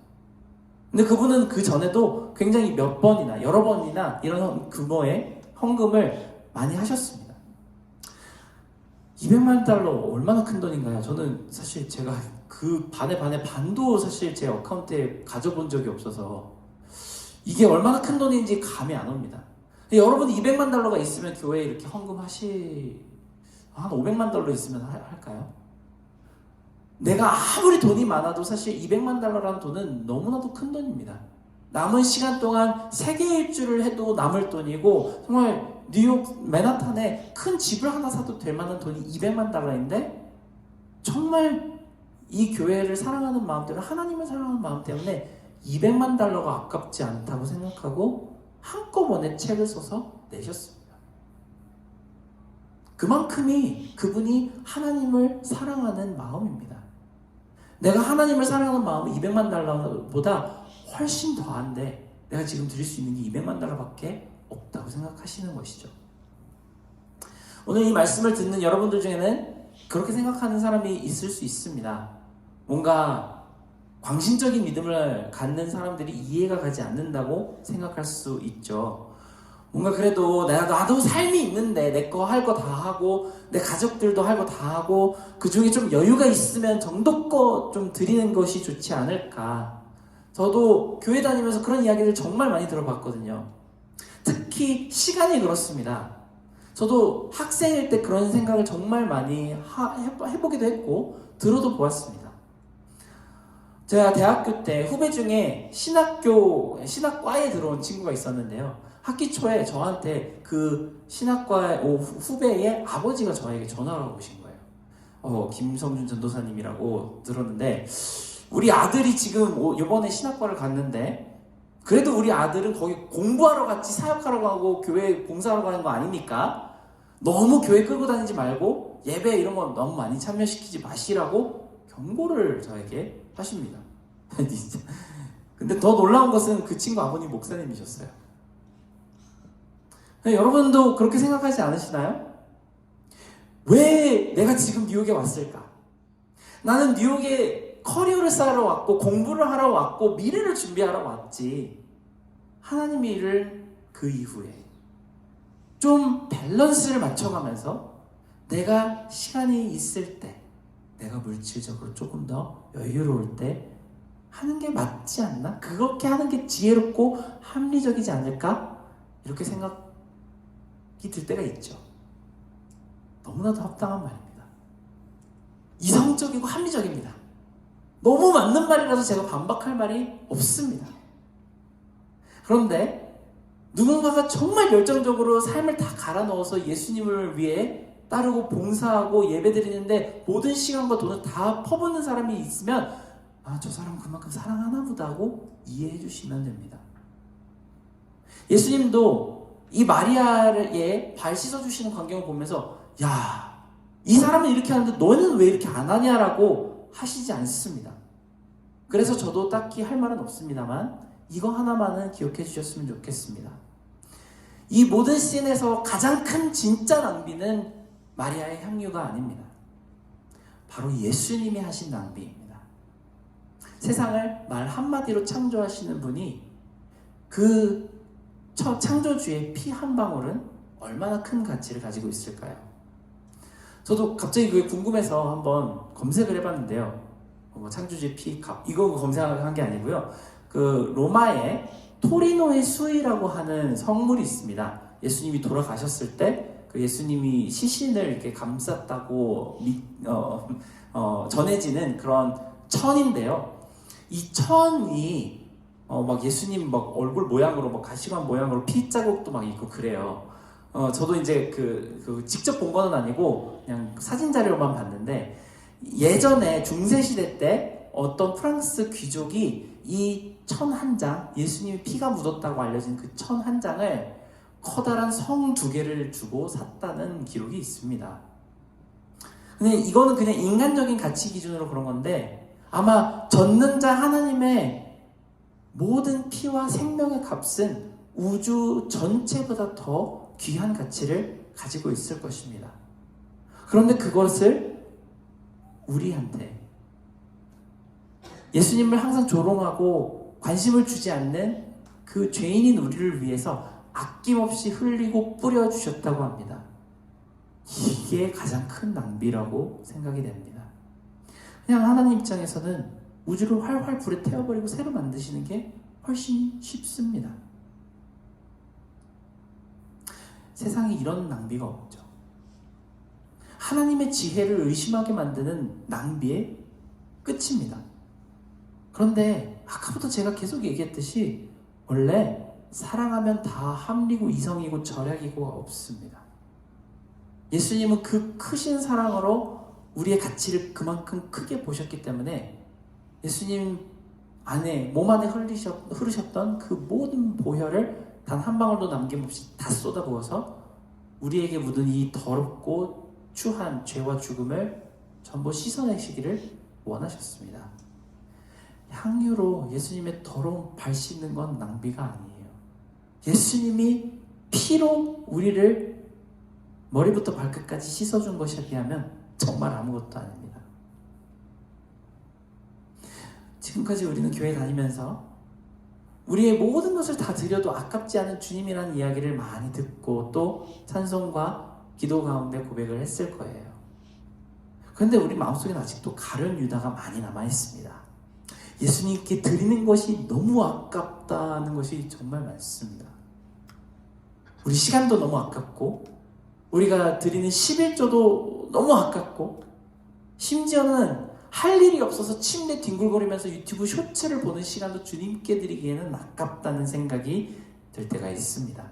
근데 그분은 그 전에도 굉장히 몇 번이나 여러 번이나 이런 규모의 헌금을 많이 하셨습니다. 200만 달러 얼마나 큰 돈인가요? 저는 사실 제가 그 반의 반도 사실 제 어카운트에 가져본 적이 없어서 이게 얼마나 큰 돈인지 감이 안 옵니다. 여러분 200만 달러가 있으면 교회에 이렇게 헌금하시 한 500만 달러 있으면 할까요? 내가 아무리 돈이 많아도 사실 200만 달러라는 돈은 너무나도 큰 돈입니다. 남은 시간 동안 세계 일주를 해도 남을 돈이고 정말 뉴욕 맨하탄에 큰 집을 하나 사도 될 만한 돈이 200만 달러인데 정말 이 교회를 사랑하는 마음 때문에 하나님을 사랑하는 마음 때문에 200만 달러가 아깝지 않다고 생각하고 한꺼번에 책을 써서 내셨습니다. 그만큼이 그분이 하나님을 사랑하는 마음입니다. 내가 하나님을 사랑하는 마음은 200만 달러보다 훨씬 더한데 내가 지금 드릴 수 있는 게 200만 달러밖에 없다고 생각하시는 것이죠. 오늘 이 말씀을 듣는 여러분들 중에는 그렇게 생각하는 사람이 있을 수 있습니다. 뭔가 광신적인 믿음을 갖는 사람들이 이해가 가지 않는다고 생각할 수 있죠. 뭔가 그래도 나도 삶이 있는데 내 거 할 거 다 하고 내 가족들도 할 거 다 하고 그 중에 좀 여유가 있으면 정도껏 좀 드리는 것이 좋지 않을까. 저도 교회 다니면서 그런 이야기를 정말 많이 들어봤거든요. 특히 시간이 그렇습니다. 저도 학생일 때 그런 생각을 정말 많이 해보기도 했고 들어도 보았습니다. 제가 대학교 때 후배 중에 신학과에 들어온 친구가 있었는데요. 학기 초에 저한테 그 신학과의 후배의 아버지가 저에게 전화를 오신 거예요. 김성준 전도사님이라고 들었는데 우리 아들이 지금 이번에 신학과를 갔는데 그래도 우리 아들은 거기 공부하러 갔지 사역하러 가고 교회 봉사하러 가는 거 아닙니까? 너무 교회 끌고 다니지 말고 예배 이런 거 너무 많이 참여시키지 마시라고 경고를 저에게 하십니다. 근데 더 놀라운 것은 그 친구 아버님 목사님이셨어요. 여러분도 그렇게 생각하지 않으시나요? 왜 내가 지금 뉴욕에 왔을까? 나는 뉴욕에 커리어를 쌓으러 왔고 공부를 하러 왔고 미래를 준비하러 왔지. 하나님의 일을 그 이후에 좀 밸런스를 맞춰가면서 내가 시간이 있을 때 내가 물질적으로 조금 더 여유로울 때 하는 게 맞지 않나? 그렇게 하는 게 지혜롭고 합리적이지 않을까? 이렇게 생각이 들 때가 있죠. 너무나도 합당한 말입니다. 이성적이고 합리적입니다. 너무 맞는 말이라서 제가 반박할 말이 없습니다. 그런데 누군가가 정말 열정적으로 삶을 다 갈아 넣어서 예수님을 위해 따르고 봉사하고 예배드리는데 모든 시간과 돈을 다 퍼붓는 사람이 있으면 저 사람은 그만큼 사랑하나 보다 하고 이해해 주시면 됩니다. 예수님도 이 마리아의 발 씻어주시는 광경을 보면서 이 사람은 이렇게 하는데 너는 왜 이렇게 안 하냐라고 하시지 않습니다. 그래서 저도 딱히 할 말은 없습니다만 이거 하나만은 기억해 주셨으면 좋겠습니다. 이 모든 씬에서 가장 큰 진짜 낭비는 마리아의 향유가 아닙니다. 바로 예수님이 하신 낭비입니다. 세상을 말 한마디로 창조하시는 분이 그 창조주의 피 한 방울은 얼마나 큰 가치를 가지고 있을까요? 저도 갑자기 그게 궁금해서 한번 검색을 해봤는데요. 창조주의 피 값 이거 검색한 게 아니고요. 그 로마에 토리노의 수위라고 하는 성물이 있습니다. 예수님이 돌아가셨을 때 그 예수님이 시신을 이렇게 감쌌다고 전해지는 그런 천인데요. 이 천이 막 예수님 막 얼굴 모양으로 막 가시관 모양으로 피 자국도 막 있고 그래요. 저도 이제 그 직접 본 거는 아니고 그냥 사진 자료만 봤는데 예전에 중세 시대 때 어떤 프랑스 귀족이 이 천 한 장, 예수님의 피가 묻었다고 알려진 그 천 한 장을 커다란 성 2개를 주고 샀다는 기록이 있습니다. 근데 이거는 그냥 인간적인 가치 기준으로 그런 건데 아마 전능자 하나님의 모든 피와 생명의 값은 우주 전체보다 더 귀한 가치를 가지고 있을 것입니다. 그런데 그것을 우리한테 예수님을 항상 조롱하고 관심을 주지 않는 그 죄인인 우리를 위해서 아낌없이 흘리고 뿌려주셨다고 합니다. 이게 가장 큰 낭비라고 생각이 됩니다. 그냥 하나님 입장에서는 우주를 활활 불에 태워버리고 새로 만드시는 게 훨씬 쉽습니다. 세상에 이런 낭비가 없죠. 하나님의 지혜를 의심하게 만드는 낭비의 끝입니다. 그런데 아까부터 제가 계속 얘기했듯이 원래 사랑하면 다 합리고 이성이고 절약이고 없습니다. 예수님은 그 크신 사랑으로 우리의 가치를 그만큼 크게 보셨기 때문에 예수님 안에 몸 안에 흐르셨던 그 모든 보혈을 단 한 방울도 남김없이 다 쏟아부어서 우리에게 묻은 이 더럽고 추한 죄와 죽음을 전부 씻어내시기를 원하셨습니다. 향유로 예수님의 더러운 발 씻는 건 낭비가 아니에요. 예수님이 피로 우리를 머리부터 발끝까지 씻어준 것에 비하면 정말 아무것도 아닙니다. 지금까지 우리는 교회 다니면서 우리의 모든 것을 다 드려도 아깝지 않은 주님이라는 이야기를 많이 듣고 또 찬송과 기도 가운데 고백을 했을 거예요. 그런데 우리 마음속에는 아직도 가련 유다가 많이 남아있습니다. 예수님께 드리는 것이 너무 아깝다는 것이 정말 많습니다. 우리 시간도 너무 아깝고 우리가 드리는 11조도 너무 아깝고 심지어는 할 일이 없어서 침대 뒹굴거리면서 유튜브 쇼츠를 보는 시간도 주님께 드리기에는 아깝다는 생각이 들 때가 있습니다.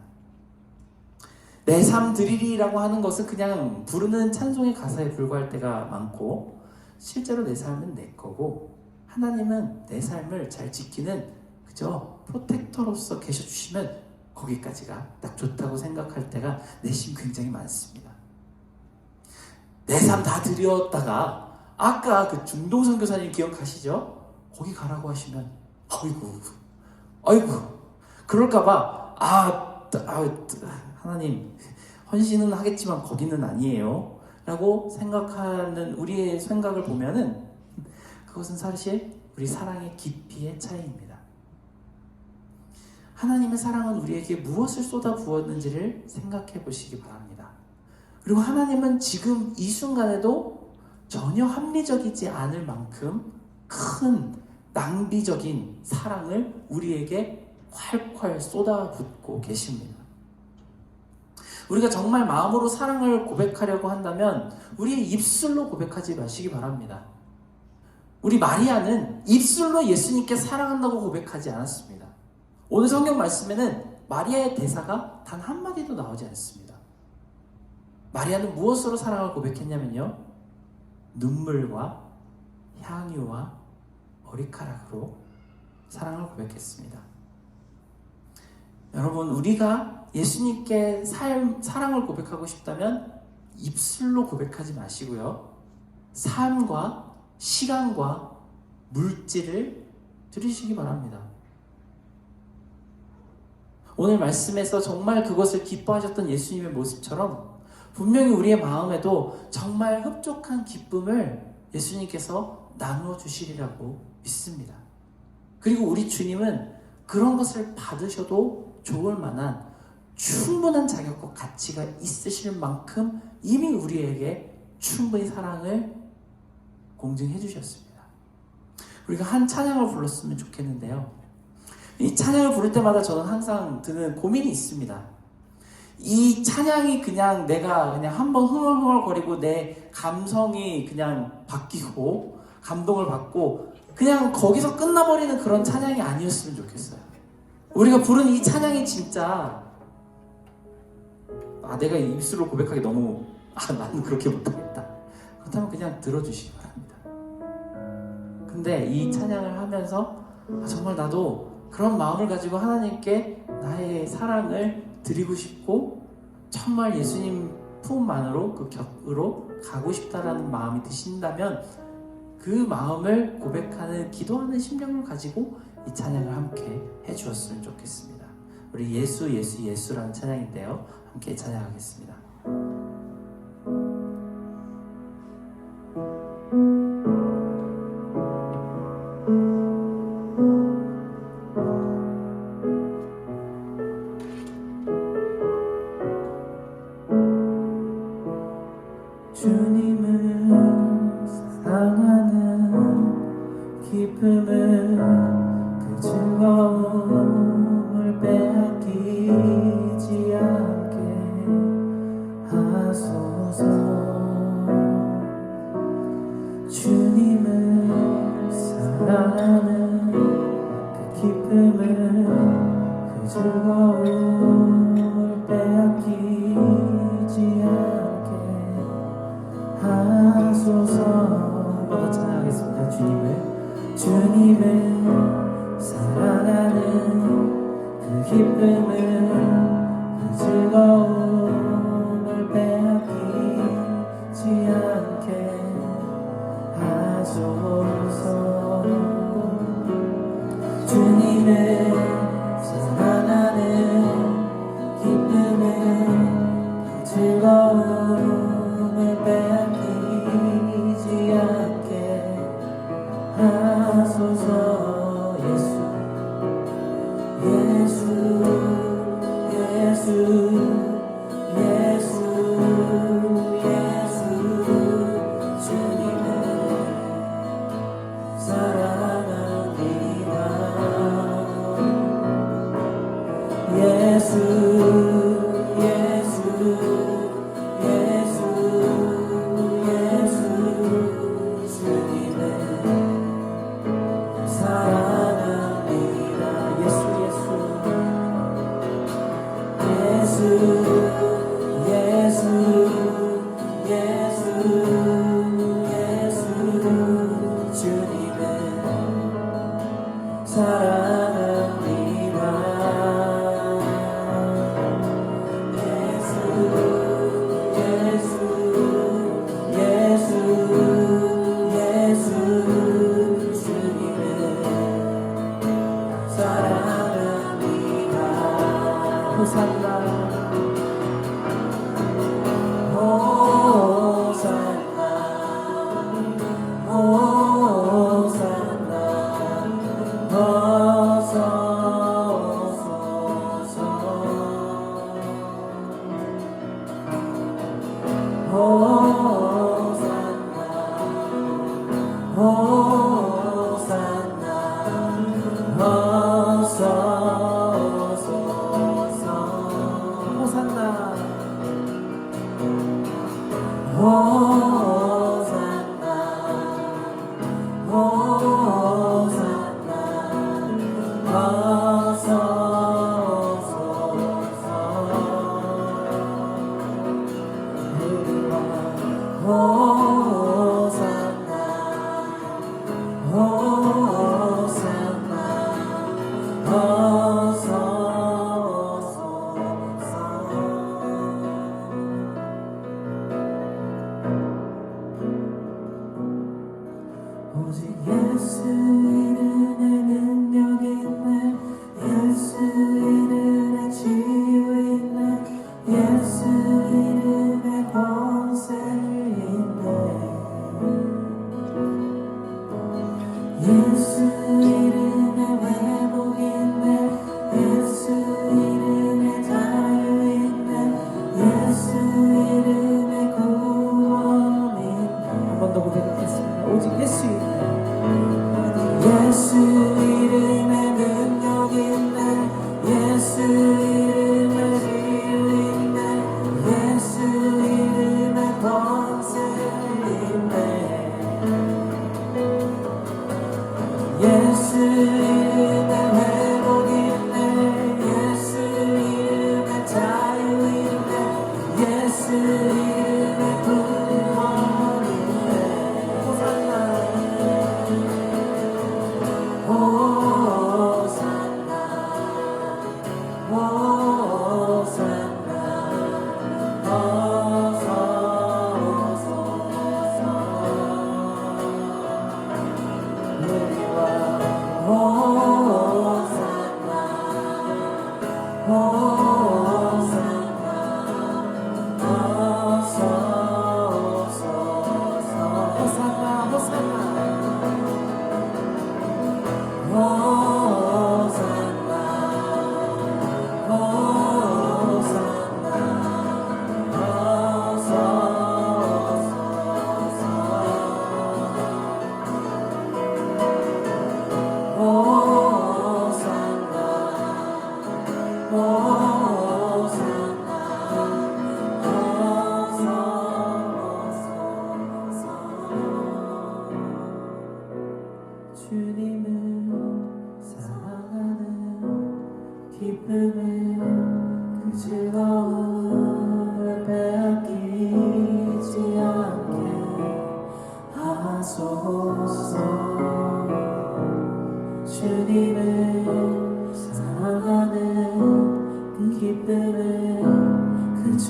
내 삶 드리리라고 하는 것은 그냥 부르는 찬송의 가사에 불과할 때가 많고 실제로 내 삶은 내 거고 하나님은 내 삶을 잘 지키는 그저 프로텍터로서 계셔주시면 거기까지가 딱 좋다고 생각할 때가 내심 굉장히 많습니다. 내 삶 다 드렸다가 아까 그 중동 선교사님 기억하시죠? 거기 가라고 하시면 아이고 그럴까봐 하나님 헌신은 하겠지만 거기는 아니에요 라고 생각하는 우리의 생각을 보면은 그것은 사실 우리 사랑의 깊이의 차이입니다. 하나님의 사랑은 우리에게 무엇을 쏟아 부었는지를 생각해 보시기 바랍니다. 그리고 하나님은 지금 이 순간에도 전혀 합리적이지 않을 만큼 큰 낭비적인 사랑을 우리에게 콸콸 쏟아붓고 계십니다. 우리가 정말 마음으로 사랑을 고백하려고 한다면 우리의 입술로 고백하지 마시기 바랍니다. 우리 마리아는 입술로 예수님께 사랑한다고 고백하지 않았습니다. 오늘 성경 말씀에는 마리아의 대사가 단 한마디도 나오지 않습니다. 마리아는 무엇으로 사랑을 고백했냐면요, 눈물과 향유와 머리카락으로 사랑을 고백했습니다. 여러분, 우리가 예수님께 사랑을 고백하고 싶다면 입술로 고백하지 마시고요, 삶과 시간과 물질을 드리시기 바랍니다. 오늘 말씀에서 정말 그것을 기뻐하셨던 예수님의 모습처럼 분명히 우리의 마음에도 정말 흡족한 기쁨을 예수님께서 나누어 주시리라고 믿습니다. 그리고 우리 주님은 그런 것을 받으셔도 좋을 만한 충분한 자격과 가치가 있으실 만큼 이미 우리에게 충분히 사랑을 공증해 주셨습니다. 우리가 한 찬양을 불렀으면 좋겠는데요, 이 찬양을 부를 때마다 저는 항상 드는 고민이 있습니다. 이 찬양이 그냥 내가 그냥 한번 흥얼흥얼거리고 내 감성이 그냥 바뀌고 감동을 받고 그냥 거기서 끝나버리는 그런 찬양이 아니었으면 좋겠어요. 우리가 부르는 이 찬양이 진짜 내가 입술로 고백하기 너무 나는 그렇게 못하겠다, 그렇다면 그냥 들어주시기 바랍니다. 근데 이 찬양을 하면서 정말 나도 그런 마음을 가지고 하나님께 나의 사랑을 드리고 싶고 정말 예수님 품 안으로 그 곁으로 가고 싶다라는 마음이 드신다면 그 마음을 고백하는 기도하는 심령을 가지고 이 찬양을 함께 해주었으면 좋겠습니다. 우리 예수 예수 예수라는 찬양인데요, 함께 찬양하겠습니다. 주님을 사랑하는 기쁨을 그 즐거움을 빼앗기지 않게 하소서. 주님을 사랑하는 그 기쁨을 그 즐거움을 빼앗기지 않게 하소서. 한번 더 찬양하겠습니다. 주님을 사랑하는 그 기쁨을 그 즐거움을 빼앗기지 않게 하소서. 주님을 사랑하는 기쁨을 그 즐거움을 빼앗기지 않게 하소서. 예수 예수 예수 예수 주님을 사랑합니다. 예수 예수 예수 예수 주님을 사랑합니다. 예수 예수 예수 예수 예수 주님을 사랑합니다. 예수 예수 예수 예수 주님을 사랑합니다. 호산나 호산나 호산나 호소소서 호산나 호산나 호소소서 호산나 호산나 호산나 호소소서 호산나 호산나 호소소서. 오직 예수 이름에 능력 있네. 예수 이름에 치유 있네. 예수 이름에 권세를 있네. 예수 이름에 회복 있네. 예수 이름에 자유 있네. 예수 이름에 구원 있네. 한 번 더 고백하겠습니다. 오직 예수 이름. 예수 이름에 능력 있네. 예수 이름에 치유 있네. 예수 이름에 권세 있네. 예수 이름에 회복 있네. 예수 이름에 자유 있네. 예수 이름에 구원 있네. 호산나 호산나 호산나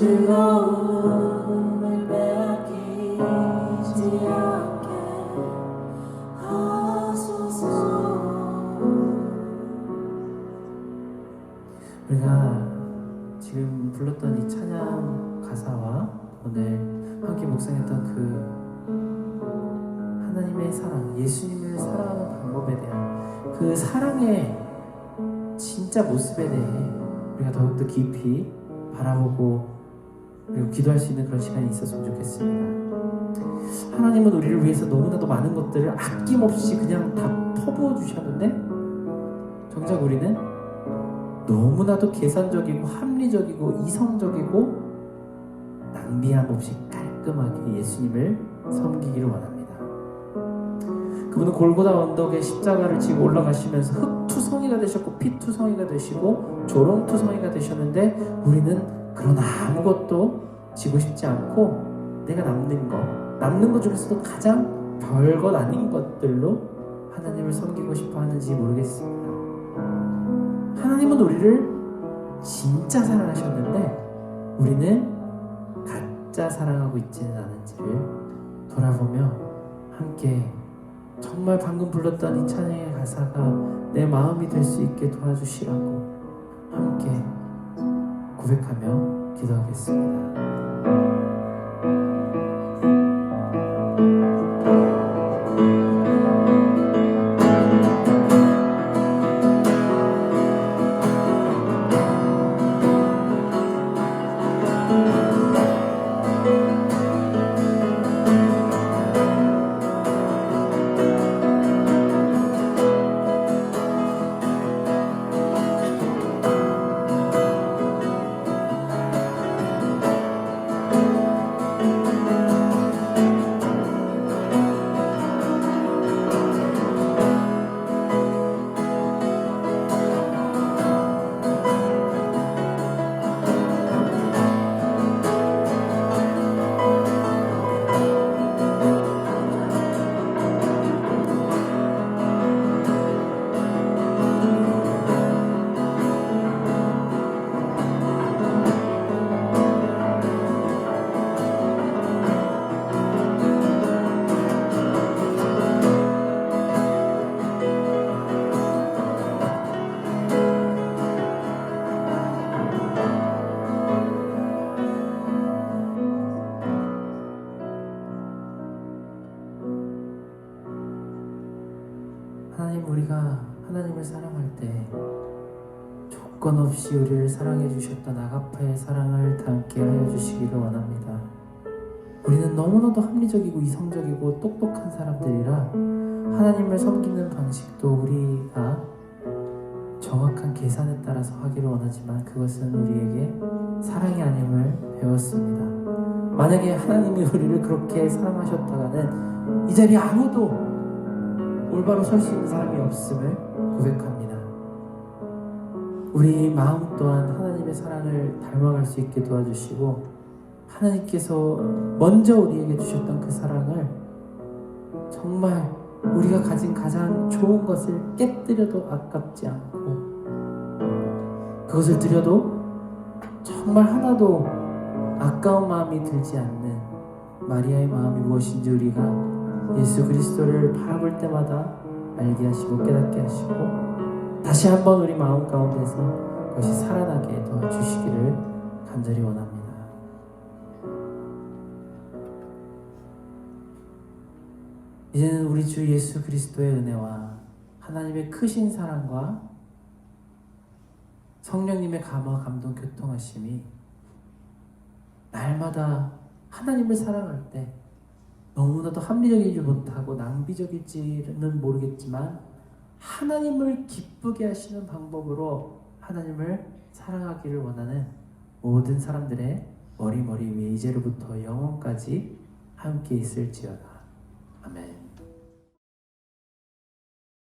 즐거움을 빼앗기지 않게 하소서. 우리가 지금 불렀던 이 찬양 가사와 오늘 함께 묵상했던 그 하나님의 사랑, 예수님을 사랑하는 방법에 대한 그 사랑의 진짜 모습에 대해 우리가 더욱더 깊이 바라보고 그리고 기도할 수 있는 그런 시간이 있었으면 좋겠습니다. 하나님은 우리를 위해서 너무나도 많은 것들을 아낌없이 그냥 다 퍼부어 주셨는데 정작 우리는 너무나도 계산적이고 합리적이고 이성적이고 낭비함 없이 깔끔하게 예수님을 섬기기를 원합니다. 그분은 골고다 언덕에 십자가를 지고 올라가시면서 흙투성이가 되셨고 피투성이가 되시고 조롱투성이가 되셨는데 우리는 그런 아무것도 지고 싶지 않고 내가 남는 것 중에서도 가장 별것 아닌 것들로 하나님을 섬기고 싶어 하는지 모르겠습니다. 하나님은 우리를 진짜 사랑하셨는데 우리는 가짜 사랑하고 있지는 않은지를 돌아보며 함께 정말 방금 불렀던 이 찬양의 가사가 내 마음이 될 수 있게 도와주시라고 함께 고백하며 기도하겠습니다. 하나님, 우리가 하나님을 사랑할 때 조건 없이 우리를 사랑해 주셨던 아가파의 사랑을 담게 하여 주시기를 원합니다. 우리는 너무나도 합리적이고 이성적이고 똑똑한 사람들이라 하나님을 섬기는 방식도 우리가 정확한 계산에 따라서 하기를 원하지만 그것은 우리에게 사랑이 아님을 배웠습니다. 만약에 하나님이 우리를 그렇게 사랑하셨다가는 이 자리에 아무도 올바로 설 수 있는 사람이 없음을 고백합니다. 우리 마음 또한 하나님의 사랑을 닮아갈 수 있게 도와주시고 하나님께서 먼저 우리에게 주셨던 그 사랑을 정말 우리가 가진 가장 좋은 것을 깨뜨려도 아깝지 않고 그것을 드려도 정말 하나도 아까운 마음이 들지 않는 마리아의 마음이 무엇인지 우리가 예수 그리스도를 바라볼 때마다 알게 하시고 깨닫게 하시고 다시 한번 우리 마음 가운데서 그것이 살아나게 도와주시기를 간절히 원합니다. 이제는 우리 주 예수 그리스도의 은혜와 하나님의 크신 사랑과 성령님의 감화 감동 교통하심이 날마다 하나님을 사랑할 때 너무나도 합리적이지 못하고 낭비적일지는 모르겠지만 하나님을 기쁘게 하시는 방법으로 하나님을 사랑하기를 원하는 모든 사람들의 머리 위에 이제로부터 영원까지 함께 있을지어다. 아멘.